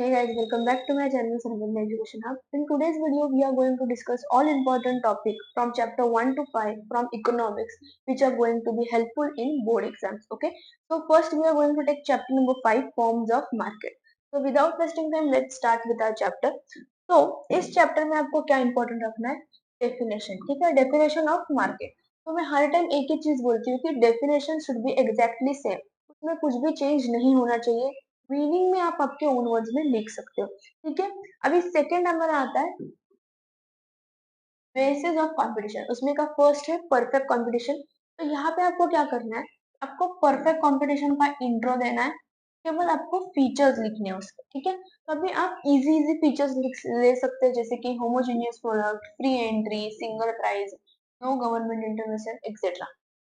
Hey guys, welcome back to my channel Sarvanda Education Hub. In today's video, we are going to discuss all important topics from chapter 1 to 5 from economics, which are going to be helpful in board exams. Okay, so first we are going to take chapter number 5, forms of market. So without wasting time, let's start with our chapter. So इस chapter में आपको क्या important रखना है? Definition. ठीक है, definition of market. तो मैं हर टाइम एक ही चीज बोलती हूँ कि definition should be exactly same. उसमें कुछ भी change नहीं होना चाहिए. मीनिंग में आप आपके ओन वर्ड्स में लिख सकते हो. ठीक है, अभी सेकंड नंबर आता है बेसिस ऑफ कंपटीशन. उसमें का फर्स्ट है परफेक्ट कंपटीशन. तो यहाँ पे आपको क्या करना है, आपको परफेक्ट कंपटीशन का इंट्रो देना है. केवल आपको फीचर्स लिखने हैं उसके. ठीक है, तो अभी आप इजी इजी फीचर्स ले सकते हैं, जैसे कि homogeneous product, free entry, single price, no government intervention etcetera.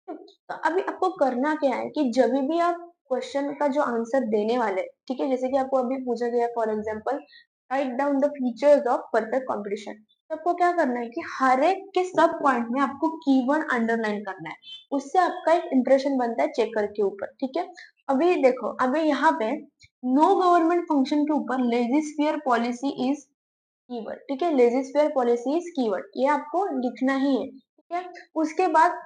तो अभी आपको करना क्या है कि जब भी आप क्वेश्चन का जो आंसर देने वाले, ठीक है, जैसे कि आपको अभी पूछा गया for example write down the features of perfect competition, तो आपको क्या करना है कि हर एक के सब पॉइंट में आपको कीवर्ड अंडरलाइन करना है. उससे आपका एक इंप्रेशन बनता है चेकर के ऊपर. ठीक है, अभी देखो, अभी यहाँ पे नो गवर्नमेंट फंक्शन के ऊपर लेजिस्फियर पॉलिसी इज कीवर्ड. ठीक है, लेजिस्फियर पॉलिसी इज कीवर्ड, ये आपको लिखना ही है. ठीक है, उसके बाद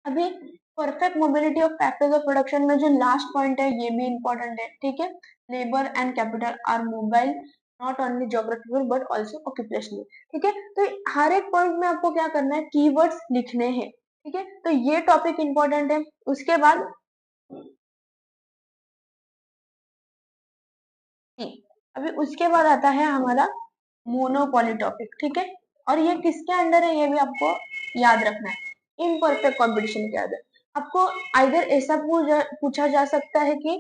अभी perfect mobility of factors of production में जो लास्ट पॉइंट है ये भी इंपॉर्टेंट है. ठीक है, labour and capital R mobile not only geographical but also occupational. ठीक है, तो हर एक पॉइंट में आपको क्या करना है, कीवर्ड्स लिखने हैं. ठीक है, तो ये टॉपिक इंपॉर्टेंट है. उसके बाद अभी उसके बाद आता है हमारा मोनोपोली टॉपिक. ठीक है, और ये किसके अंडर है ये भी आपको याद रखना है, इम्परफेक्ट कंपटीशन के अंदर. आपको आइदर ऐसा पूछा जा सकता है कि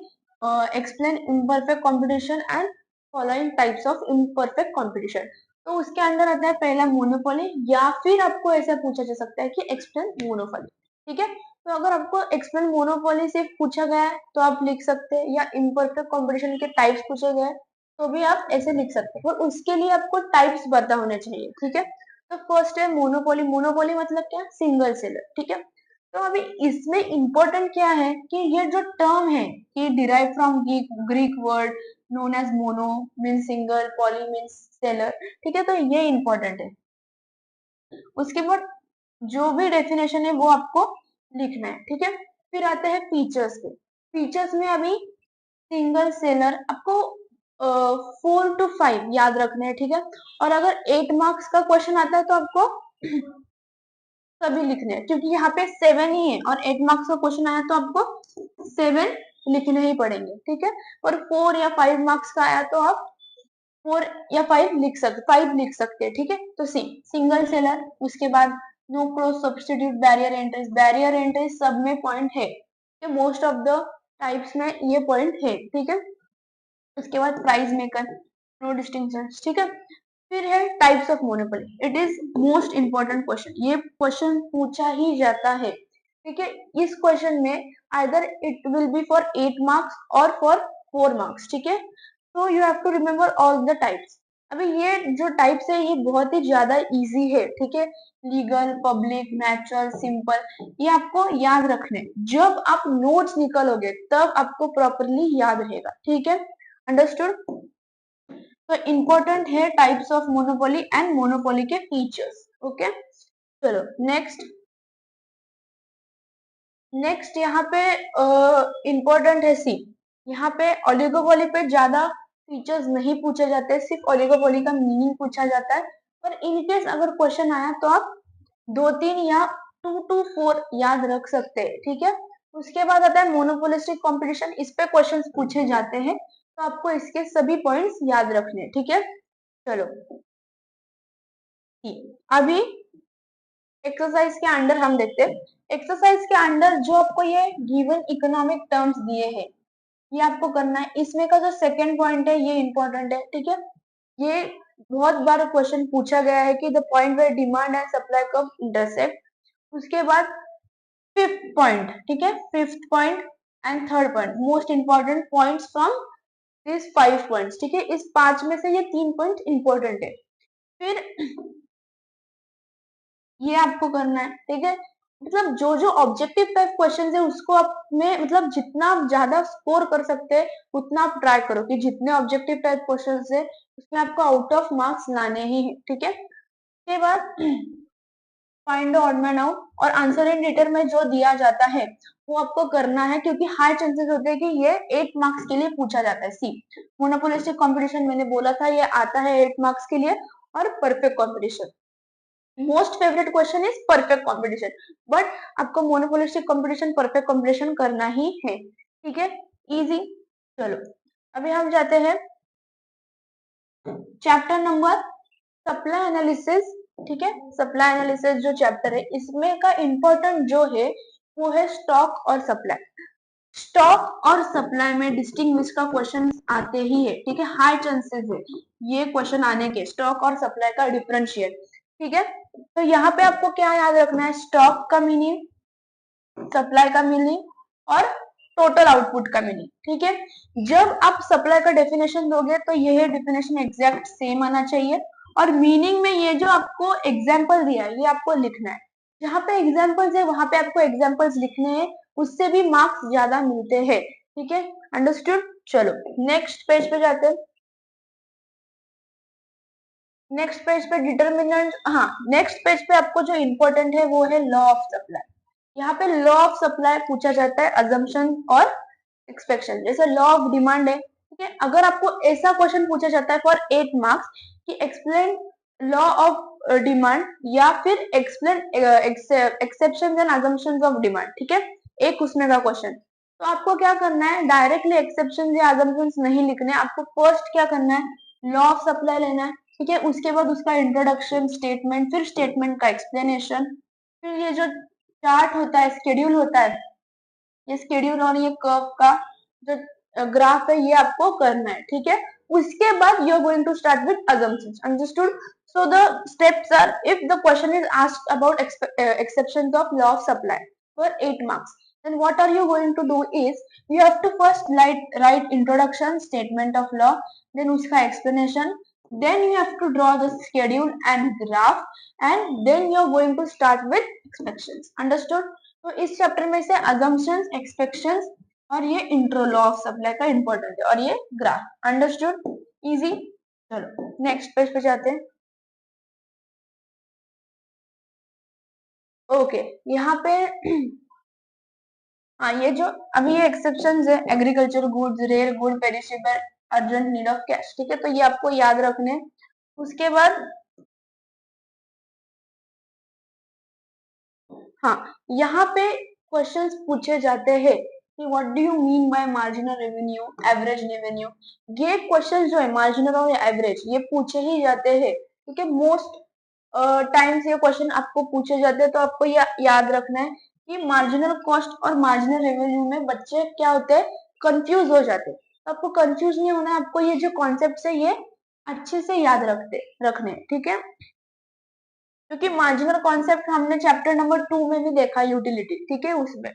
explain imperfect competition and following types of imperfect competition. तो उसके अंदर आता है पहला मोनोपोली, या फिर आपको ऐसा पूछा जा सकता है कि एक्सप्लेन मोनोपोली. ठीक है, तो अगर आपको एक्सप्लेन मोनोपोली सिर्फ पूछा गया है तो आप लिख सकते हैं, या इम्परफेक्ट कंपटीशन के टाइप्स पूछे गए तो भी आप ऐसे लिख सकते हैं, और उसके लिए आपको टाइप्स पता होने चाहिए. ठीक है, तो फर्स्ट है मोनोपोली. मोनोपोली मतलब क्या, सिंगल सेलर. ठीक है, तो अभी इसमें इंपॉर्टेंट क्या है कि ये जो टर्म है कि derive from Greek word known as mono mean single, poly mean seller. ठीक है, तो ये इंपॉर्टेंट है. उसके बाद जो भी डेफिनेशन है वो आपको लिखना है. ठीक है, फिर आते हैं फीचर्स के. फीचर्स में अभी सिंगल सेलर आपको 4 to 5 याद रखने हैं. ठीक है, और अगर 8 मार्क्स का क्वेश्चन आता है तो आपको सभी लिखने हैं, क्योंकि यहाँ पे 7 ही है और 8 मार्क्स का क्वेश्चन आया तो आपको 7 लिखने ही पड़ेंगे. ठीक है, और 4 या 5 मार्क्स का आया तो आप 4 या 5 लिख सकते हैं. ठीक है, तो सिंगल सेलर. उसके बाद no cross substitute, barrier entries. Barrier entries सब में पॉइंट है, मोस्ट ऑफ द टाइप्स में ये पॉइंट है. ठीक है, उसके बाद प्राइस मेकर, नो डिस्टिंक्शन. ठीक है, फिर है types of monopoly. It is most important question, ये क्वेश्चन पूछा ही जाता है. ठीक है, इस क्वेश्चन में either it will be for 8 marks और फॉर 4 मार्क्स. ठीक है, तो you have to remember all the types. अभी ये जो टाइप्स है ये बहुत ही ज्यादा इजी है. ठीक है, लीगल, पब्लिक, नेचुरल, सिंपल, ये आपको याद रखने. जब आप नोट्स निकालोगे तब आपको प्रॉपरली याद रहेगा. ठीक है, अंडरस्टूड. तो इम्पोर्टेंट है types of monopoly and monopoly के फीचर्स. ओके, चलो नेक्स्ट. नेक्स्ट यहाँ पे इम्पोर्टेंट है सी. यहाँ पे ओलिगोपोली पे ज्यादा फीचर्स नहीं पूछे जाते, सिर्फ ओलिगोपोली का मीनिंग पूछा जाता है. पर इनकेस अगर क्वेश्चन आया तो आप 2-3 या 2 to 4 याद रख सकते हैं. ठीक है, उसके बाद आता है मोनोपोलिस्टिक कंपटीशन. इस पे क्वेश्चंस पूछे जाते हैं, तो आपको इसके सभी पॉइंट्स याद रखने. ठीक है, चलो अभी एक्सरसाइज के अंडर हम देखते हैं. एक्सरसाइज के अंडर जो आपको ये गिवन इकोनॉमिक टर्म्स दिए हैं ये आपको करना है. इसमें का जो सेकंड पॉइंट है ये इंपॉर्टेंट है. ठीक है, ये बहुत बार क्वेश्चन पूछा गया है कि the point where demand and supply curve intersect. उसके बाद फिफ्थ पॉइंट. ठीक है, fifth point and third point most important points from this 5 points. ठीक है, इस 5 में से ये 3 पॉइंट इंपॉर्टेंट है. फिर ये आपको करना है. ठीक है, मतलब जो जो ऑब्जेक्टिव टाइप क्वेश्चन है उसको आप में मतलब जितना आप ज्यादा स्कोर कर सकते हैं उतना आप ट्राई करो कि जितने ऑब्जेक्टिव टाइप क्वेश्चन है उसमें आपको आउट ऑफ मार्क्स लाने ही है, ठीक है। उसके बाद find the odd man out और आंसर इन रिटर्न में जो दिया जाता है वो आपको करना है, क्योंकि हाई चांसेस होते हैं कि ये 8 मार्क्स के लिए पूछा जाता है। सी मोनोपोलिस्टिक कंपटीशन मैंने बोला था ये आता है 8 मार्क्स के लिए, और perfect competition most favourite question is perfect competition, but आपको मोनोपोलिस्टिक कंपटीशन परफेक्ट कंपटीशन करना ही है, ठीक है, इजी। चलो अभी हम जाते हैं चैप्टर नंबर सप्लाई एनालिसिस, ठीक है। सप्लाई एनालिसिस जो चैप्टर है इसमें का इंपॉर्टेंट जो है वो है स्टॉक और सप्लाई। स्टॉक और सप्लाई में डिस्टिंग्विश का क्वेश्चन आते ही है, ठीक है, हाई चांसेस है ये क्वेश्चन आने के, स्टॉक और सप्लाई का डिफरेंशिएट, ठीक है। तो यहाँ पे आपको क्या याद रखना है, स्टॉक का मीनिंग, सप्लाई का मीनिंग और टोटल आउटपुट का मीनिंग, ठीक है। जब आप सप्लाई का डेफिनेशन दोगे तो यह डेफिनेशन एग्जैक्ट सेम आना चाहिए, और मीनिंग में ये जो आपको एग्जाम्पल दिया है ये आपको लिखना है, जहाँ पे एग्जाम्पल्स है वहां पे आपको एग्जाम्पल्स लिखने हैं, उससे भी मार्क्स ज्यादा मिलते हैं, ठीक है, अंडरस्टूड। चलो नेक्स्ट पेज पे जाते हैं। नेक्स्ट पेज पे डिटर्मिनेंट, हाँ नेक्स्ट पेज पे आपको जो इम्पोर्टेंट है वो है लॉ ऑफ सप्लाई। यहाँ पे लॉ ऑफ सप्लाई पूछा जाता है अजम्पशन और एक्सपेक्शन, जैसे लॉ ऑफ डिमांड है, ठीक है। अगर आपको ऐसा क्वेश्चन पूछा जाता है फॉर 8 मार्क्स कि एक्सप्लेन लॉ ऑफ डिमांड या फिर explain exception and assumption of demand, ठीक है, एक उसमें का क्वेश्चन, तो आपको क्या करना है, डायरेक्टली एक्सेप्शन या अजम्पशन नहीं लिखने, आपको फर्स्ट क्या करना है, लॉ ऑफ सप्लाई लेना है, ठीक है, उसके बाद उसका इंट्रोडक्शन स्टेटमेंट, फिर स्टेटमेंट का एक्सप्लेनेशन, फिर ये जो चार्ट होता है, शेड्यूल होता है, ये शेड्यूल और ये कर्व का जो ग्राफ है ये आपको करना है, ठीक है। उसके बाद you are going to start with assumptions, understood। So the steps are, if the question is asked about exceptions of law of supply for 8 marks, then what are you going to do is you have to first write introduction statement of law, then uska explanation, then you have to draw the schedule and graph, and then you are going to start with exceptions, understood। तो इस chapter में से assumptions, एक्सपेक्शंस और ये intro law of supply का important है, और ये ग्राफ, अंडरस्टूड, इजी। चलो नेक्स्ट पेज पे जाते हैं। ओके यहाँ पे हाँ ये जो अभी ये एक्सेप्शंस है, agriculture goods, rare good, perishable, urgent need of cash, ठीक है, तो ये आपको याद रखने। उसके बाद हाँ यहाँ पे क्वेश्चंस पूछे जाते हैं कि what do you mean by marginal revenue, average revenue, ये क्वेश्चन जो है मार्जिनल और एवरेज ये पूछे ही जाते हैं, ठीक है। मोस्ट टाइम्स ये क्वेश्चन आपको पूछे जाते हैं, तो आपको ये याद रखना है कि मार्जिनल कॉस्ट और मार्जिनल रेवेन्यू में बच्चे क्या होते हैं, कंफ्यूज हो जाते हैं, तो आपको कंफ्यूज नहीं होना है, आपको ये जो कॉन्सेप्ट है ये अच्छे से याद रखने, ठीक है। क्योंकि मार्जिनल कॉन्सेप्ट हमने चैप्टर नंबर 2 में भी देखा, यूटिलिटी, ठीक है, उसमें,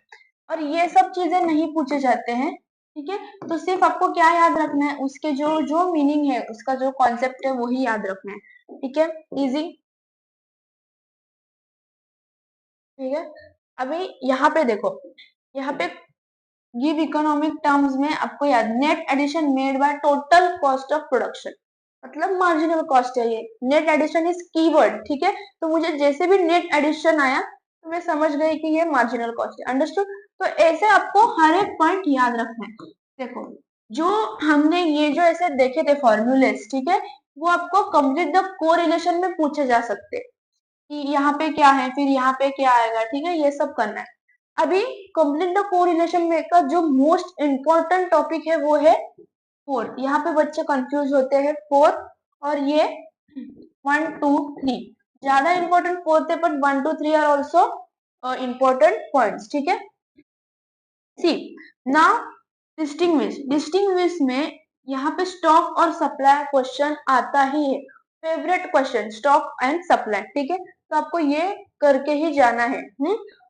और ये सब चीजें नहीं पूछे जाते हैं, ठीक है। तो सिर्फ आपको क्या याद रखना है, उसके जो जो मीनिंग है उसका जो कॉन्सेप्ट है वही याद रखना है, ठीक है, इजी, ठीक है। अभी यहाँ पे देखो, यहाँ पे गिव इकोनॉमिक टर्म्स में आपको याद, net addition made by total cost of production, मतलब मार्जिनल कॉस्ट है ये, नेट एडिशन इज कीवर्ड, ठीक है। तो मुझे जैसे भी नेट एडिशन आया तो मैं समझ गई कि ये मार्जिनल कॉस्ट है, अंडरस्टूड। तो ऐसे आपको हर एक पॉइंट याद रखना है। देखो जो हमने ये जो ऐसे देखे थे फॉर्मूलेस, ठीक है, वो आपको कंप्लीट द कोरिलेशन में पूछे जा सकते हैं कि यहाँ पे क्या है, फिर यहाँ पे क्या आएगा, ठीक है, ये सब करना है। अभी कंप्लीट द कोरिलेशन में का जो मोस्ट इंपॉर्टेंट टॉपिक है वो है फोर्थ, यहाँ पे बच्चे कंफ्यूज होते हैं, फोर्थ और ये 1 2 3 ज्यादा इंपॉर्टेंट फोर्थ है, but 1 2 3 are also important points, ठीक है। सी नाउ डिस्टिंग्विश में यहाँ पे स्टॉक और सप्लाई क्वेश्चन आता ही है, favourite question stock and supply, ठीक है, तो आपको ये करके ही जाना है।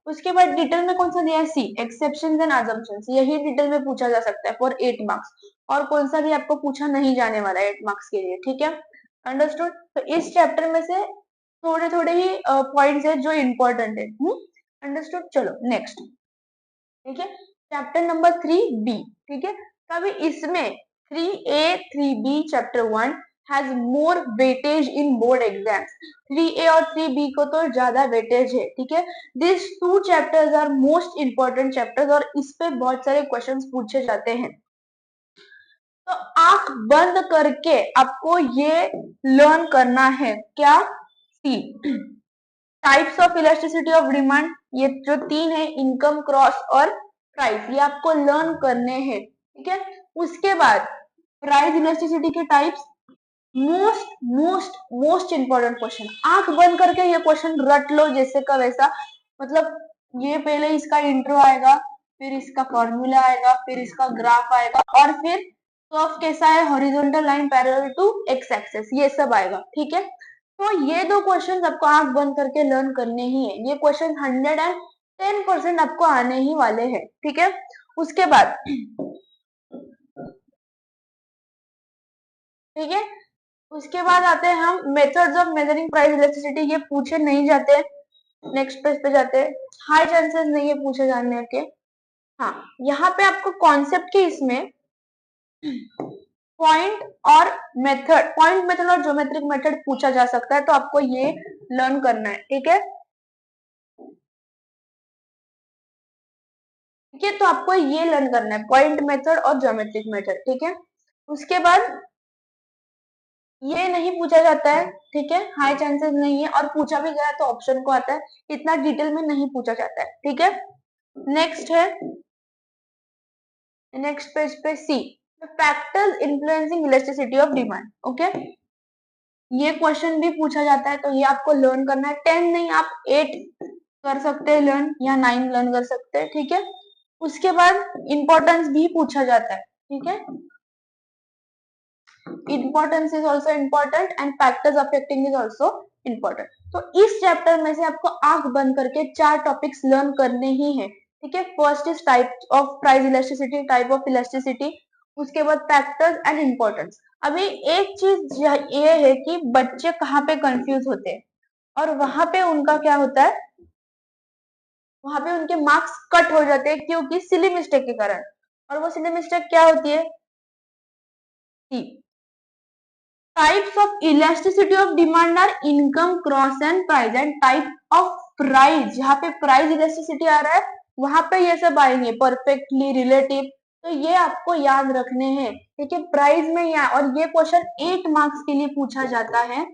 उसके बाद डिटेल में कौन सा दिया है, सी एक्सेप्शंस एंड अजम्पशंस, यही डिटेल में पूछा जा सकता है फॉर 8 मार्क्स, और कौन सा भी आपको पूछा नहीं जाने वाला है 8 मार्क्स के लिए, ठीक है, अंडरस्टूड। तो इस चैप्टर में से थोड़े थोड़े ही पॉइंट्स है जो इम्पोर्टेंट है। अंडरस्टूड। चलो नेक्स्ट, ठीक है, चैप्टर नंबर 3B, ठीक है। अभी इसमें 3A 3B chapter 1 has more weightage in board exams. 3A और 3B को तो ज्यादा वेटेज है, ठीक है। This two chapters are most important chapters और इस पे बहुत सारे क्वेश्चंस पूछे जाते हैं। तो आंख बंद करके आपको ये लर्न करना है क्या? See types of elasticity of demand, ये जो तीन है, इनकम, क्रॉस और प्राइस, ये आपको लर्न करने हैं, ठीक है। उसके बाद प्राइस इलास्टिसिटी के types, most most most important question, आंख बंद करके ये क्वेश्चन रट लो जैसे का वैसा। मतलब ये पहले इसका इंट्रो आएगा, फिर इसका फॉर्मूला आएगा, फिर इसका ग्राफ आएगा, और फिर कर्व कैसा है, horizontal line parallel to X axis, ये सब आएगा, ठीक है। तो ये दो क्वेश्चन आपको आंख बंद करके लर्न करने ही है। ये क्वेश्चन 110% आपको आने ही वाले हैं, ठीक है। उसके बाद, ठीक है, उसके बाद आते हैं हम methods of measuring price elasticity. ये पूछे नहीं जाते, नेक्स्ट पेज पे जाते हैं। हाई चांसेस नहीं है पूछे जाने के। हाँ, यहाँ पे आपको कॉन्सेप्ट के इसमें पॉइंट और मेथड, पॉइंट मेथड और ज्योमेट्रिक मेथड पूछा जा सकता है, तो आपको ये लर्न करना है, ठीक है। ठीक है, तो आपको ये लर्न करना है, पॉइंट मेथड और ज्योमेट्रिक मेथड, ठीक है। उसके बाद ये नहीं पूछा जाता है, ठीक है, हाई चांसेस नहीं है, और पूछा भी गया तो ऑप्शन को आता है, इतना डिटेल में नहीं पूछा जाता है, ठीक है। नेक्स्ट है, नेक्स्ट पेज पे see, factors influencing elasticity of demand, okay. ये क्वेश्चन भी पूछा जाता है, तो ये आपको लर्न करना है। 10 नहीं, आप 8 कर सकते हैं लर्न, या 9 लर्न कर सकते हैं, ठीक है। उसके बाद इंपॉर्टेंस भी पूछा जाता है, ठीक है। Importance is also important and factors affecting is also important। तो इस चैप्टर में से आपको आंख बंद करके 4 टॉपिक्स लर्न करने ही है, ठीक है। First is type of price elasticity, type of elasticity, उसके बाद फैक्टर्स एंड इंपॉर्टेंस। अभी एक चीज ये है कि बच्चे कहाँ पे कंफ्यूज होते हैं, और वहां पे उनका क्या होता है, वहां पे उनके मार्क्स कट हो जाते हैं, क्योंकि सिली मिस्टेक के कारण। और वो सिली मिस्टेक क्या होती है? Types of elasticity of demand are income, cross and price, and type of price, जहाँ पे प्राइस इलास्टिसिटी आ रहा है वहां पे ये सब आएंगे, परफेक्टली, रिलेटिव। तो ये आपको याद रखने हैं, ठीक है। प्राइस में या, और ये क्वेश्चन 8 मार्क्स के लिए पूछा जाता है,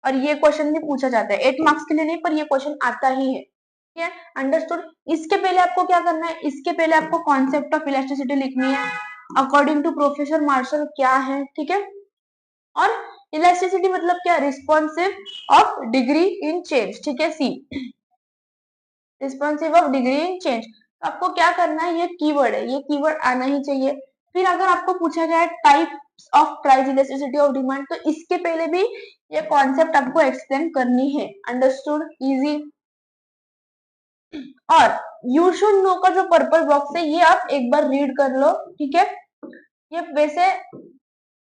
और ये क्वेश्चन भी पूछा जाता है 8 मार्क्स के लिए नहीं, पर ये क्वेश्चन आता ही है, ठीक है। अंडरस्टूड। इसके पहले आपको क्या करना है, इसके पहले आपको कॉन्सेप्ट ऑफ इलास्टिसिटी लिखनी है, अकॉर्डिंग टू प्रोफेसर मार्शल क्या है, ठीक है। और इलास्टिसिटी मतलब क्या, responsive of degree in change, ठीक है। See, responsive of degree in change. तो आपको क्या करना है, ये कीवर्ड है, ये कीवर्ड आना ही चाहिए। फिर अगर आपको पूछा गया types of price elasticity of demand, तो इसके पहले भी ये कॉन्सेप्ट आपको एक्सप्लेन करनी है। Understood, easy. और यू शुड नो का जो पर्पल बॉक्स है, ये आप एक बार रीड कर लो, ठीक है। ये वैसे,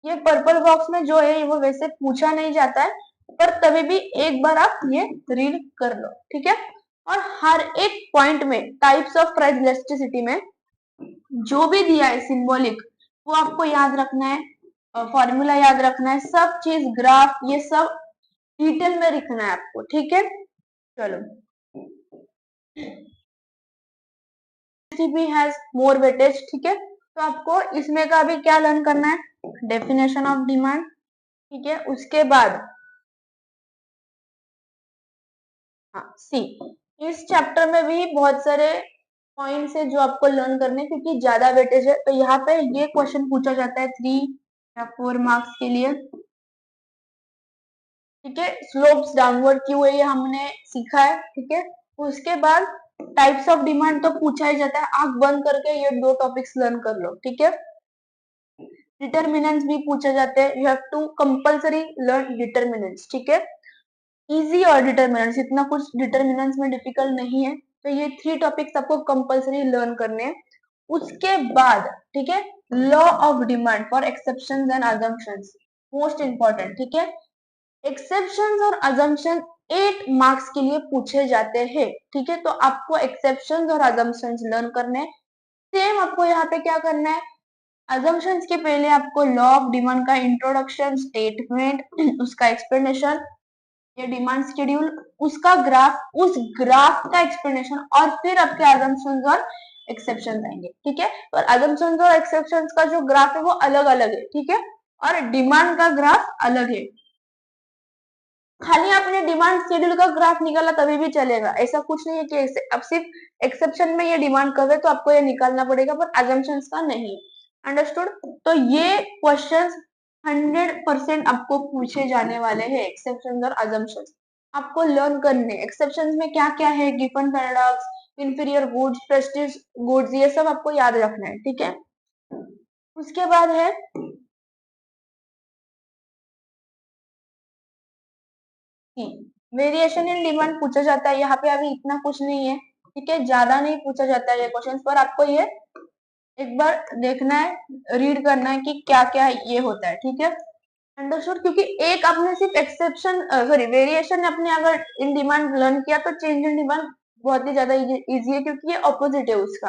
ये पर्पल बॉक्स में जो है वो वैसे पूछा नहीं जाता है, पर तभी भी एक बार आप ये रीड कर लो, ठीक है। और हर एक पॉइंट में टाइप्स ऑफ प्राइस इलास्टिसिटी में जो भी दिया है सिंबॉलिक, वो आपको याद रखना है, फॉर्मूला याद रखना है, सब चीज, ग्राफ, ये सब डिटेल में लिखना है आपको, ठीक है। चलो, भी हैज मोर वेटेज, ठीक है। तो आपको इसमें का भी क्या लर्न करना है, डेफिनेशन ऑफ डिमांड, ठीक है। उसके बाद हाँ, सी, इस चैप्टर में भी बहुत सारे पॉइंट्स है जो आपको लर्न करने, क्योंकि ज्यादा वेटेज है, तो यहाँ पे ये क्वेश्चन पूछा जाता है 3 या 4 मार्क्स के लिए, ठीक है। स्लोप्स डाउनवर्ड क्यों है ये हमने सीखा है, ठीक है। उसके बाद टाइप्स ऑफ डिमांड तो पूछा ही जाता है, आंख बंद करके ये 2 टॉपिक्स लर्न कर लो, ठीक है। डिटर्मिनेंट्स भी पूछे जाते हैं, you have to compulsory learn determinants, ठीक है। इजी और डिटर्मिनेंट्स, इतना कुछ डिटर्मिनेंट्स में डिफिकल्ट नहीं है, तो ये 3 टॉपिक्स आपको कंपल्सरी लर्न करने हैं। उसके बाद, ठीक है, law of demand for exceptions and assumptions, most important, ठीक है। एक्सेप्शंस और अजम्पशन 8 मार्क्स के लिए पूछे जाते हैं। ठीक है, तो आपको एक्सेप्शंस और अजम्पशंस लर्न करने हैं। सेम आपको यहाँ पे क्या करना है, अजम्पशंस के पहले आपको लॉ ऑफ डिमांड का इंट्रोडक्शन, स्टेटमेंट, उसका एक्सप्लेनेशन, ये डिमांड शेड्यूल, उसका ग्राफ, उस ग्राफ का एक्सप्लेनेशन, और फिर आपके अजम्पशंस और एक्सेप्शंस आएंगे। ठीक है, और अजम्पशंस और एक्सेप्शंस का जो ग्राफ है वो अलग अलग है। ठीक है, और डिमांड का ग्राफ अलग है। खाली आपने डिमांड शेड्यूल का ग्राफ निकाला तभी भी चलेगा, ऐसा कुछ नहीं है कि अब सिर्फ एक्सेप्शन में ये डिमांड कर रहे तो आपको ये निकालना पड़ेगा, पर अजम्पशंस का नहीं। अंडरस्टूड? तो ये क्वेश्चंस 100% आपको पूछे जाने वाले हैं, एक्सेप्शंस और अजम्पशंस आपको लर्न करने। एक्सेप्शंस में क्या क्या है, given paradox, inferior goods, Prestige goods, ये सब आपको याद रखना है। ठीक है, उसके बाद है वेरिएशन इन डिमांड पूछा जाता है। यहाँ पे अभी इतना कुछ नहीं है। ठीक है, ज्यादा नहीं पूछा जाता है ये क्वेश्चन, पर आपको ये एक बार देखना है, रीड करना है कि क्या क्या ये होता है। ठीक है, अंडरस्टूड? क्योंकि एक आपने सिर्फ एक्सेप्शन सॉरी वेरिएशन अपने अगर इन डिमांड लर्न किया तो चेंज इन डिमांड बहुत ही ज्यादा इजी है, क्योंकि ये ऑपोजिट है उसका।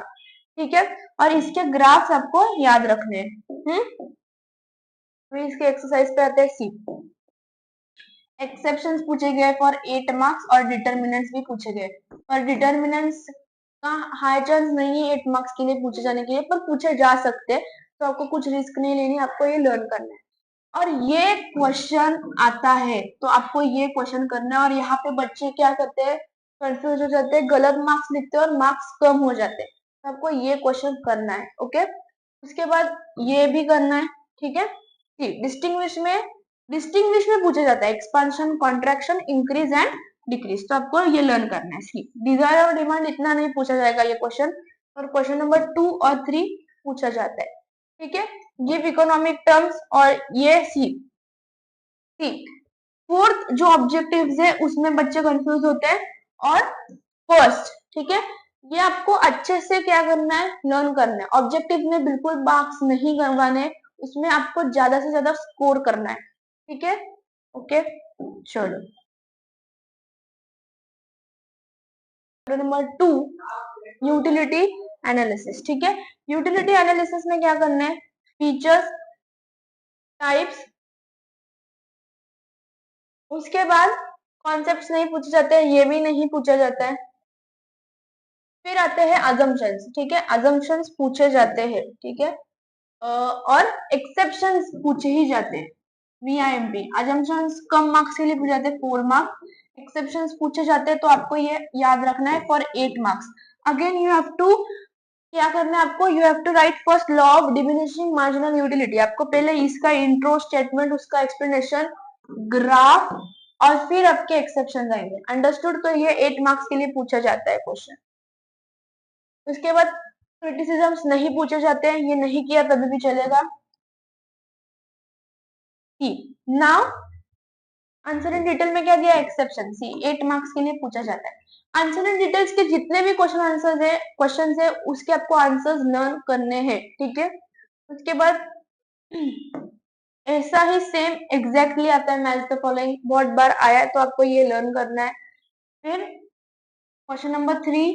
ठीक है, और इसके ग्राफ्स आपको याद रखने हैं। तो इसके एक्सरसाइज पे आते हैं। सी एक्सेप्शंस पूछे गए फॉर 8 मार्क्स और डिटर्मिनेंट्स भी पूछे गए। पर डिटर्मिनेंट्स का हाई चांस नहीं है 8 मार्क्स के लिए पूछे जाने के लिए, पर पूछे जा सकते हैं, तो आपको कुछ रिस्क नहीं लेनी, आपको ये लर्न करना है। और ये क्वेश्चन आता है तो आपको ये क्वेश्चन करना है। और यहाँ पे बच्चे क्या करते हैं, कंफ्यूज हो जाते हैं, गलत मार्क्स लिखते हैं और मार्क्स कम हो जाते हैं। तो आपको ये क्वेश्चन करना है। ओके, उसके बाद ये भी करना है। ठीक है, डिस्टिंग्विश में पूछा जाता है expansion, contraction, increase and decrease, तो आपको ये लर्न करना है। सी डिजायर और डिमांड इतना नहीं पूछा जाएगा ये क्वेश्चन, और क्वेश्चन नंबर 2 और 3 पूछा जाता है। ठीक है, गिव इकोनॉमिक टर्म्स, और ये सी सी फोर्थ जो ऑब्जेक्टिव्स है उसमें बच्चे कंफ्यूज होते हैं, और फर्स्ट। ठीक है, ये आपको अच्छे से क्या करना है, लर्न करना है। ऑब्जेक्टिव में बिल्कुल मार्क्स नहीं करवाने, उसमें आपको ज्यादा से ज्यादा स्कोर करना है। ठीक है, ओके, चलो नंबर 2, यूटिलिटी एनालिसिस। ठीक है, यूटिलिटी एनालिसिस में क्या करना है, फीचर्स, टाइप्स, उसके बाद कॉन्सेप्ट्स नहीं पूछे जाते हैं, ये भी नहीं पूछा जाता है। फिर आते हैं अजम्पशंस। ठीक है, अजम्पशंस पूछे जाते हैं। ठीक है, और एक्सेप्शंस पूछे ही जाते हैं। VIMP अजम्पशंस कम मार्क्स के लिए पूछे जाते हैं, 4 मार्क्स। एक्सेप्शंस पूछे जाते हैं तो आपको ये याद रखना है for 8 marks. Again you have to क्या करना है, आपको you have to write first law of diminishing marginal utility. आपको पहले इसका इंट्रो, स्टेटमेंट, उसका एक्सप्लेनेशन, ग्राफ, और फिर आपके एक्सेप्शन आएंगे। अंडरस्टूड? तो ये 8 मार्क्स के लिए पूछा जाता है क्वेश्चन। उसके बाद क्रिटिसिजम्स नहीं पूछे जाते हैं, ये नहीं किया तभी भी चलेगा। नाउ आंसर इन डिटेल में क्या दिया, एक्सेप्शन। सी 8 मार्क्स के लिए पूछा जाता है। आंसर इन डिटेल्स के जितने भी क्वेश्चन है उसके आपको आंसर्स लर्न करने हैं। ठीक है, उसके बाद ऐसा ही सेम एग्जैक्टली आता है, मैच द फॉलोइंग बहुत बार आया है, तो आपको ये लर्न करना है। फिर question number 3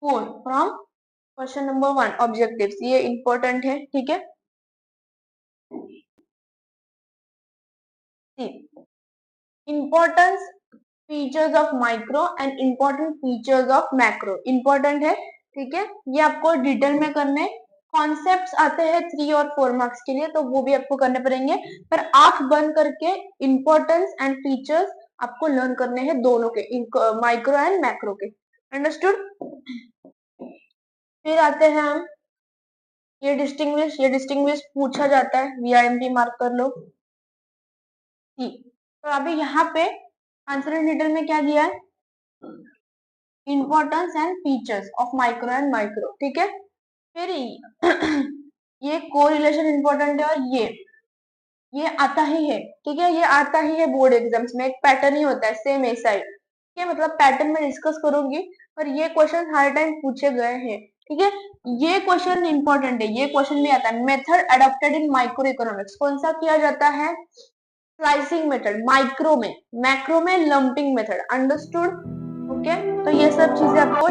4 from question number 1 objectives, ये इंपॉर्टेंट है। ठीक है, importance features of micro and important features of macro, important है। ठीक है, ये आपको डिटेल में करने। कॉन्सेप्ट्स आते हैं 3 और 4 मार्क्स के लिए, तो वो भी आपको करने पड़ेंगे, पर आंख बंद करके इंपॉर्टेंस एंड फीचर्स आपको लर्न करने हैं, दोनों के, माइक्रो एंड मैक्रो के। अंडरस्टूड? फिर आते हैं हम ये डिस्टिंग्विश पूछा जाता है, VIMP मार्क कर लो। तो अभी यहाँ पे आंसर इन डिटेल में क्या दिया है, importance and features of micro and micro. ठीक है, फिर ये कोरिलेशन इंपॉर्टेंट है, और ये आता ही है। ठीक है, ये आता ही है बोर्ड एग्जाम्स में, एक पैटर्न ही होता है सेम ऐसा ही। ठीक है, मतलब पैटर्न में डिस्कस करूंगी, पर ये क्वेश्चन हर टाइम पूछे गए हैं। ठीक है, ये क्वेश्चन इंपॉर्टेंट है, ये क्वेश्चन भी आता है। Method adopted in micro economics कौन सा किया जाता है, स्लाइसिंग मेथड माइक्रो में, मैक्रो में लंपिंग मेथड, अंडरस्टूड? ओके, तो ये सब चीजें आपको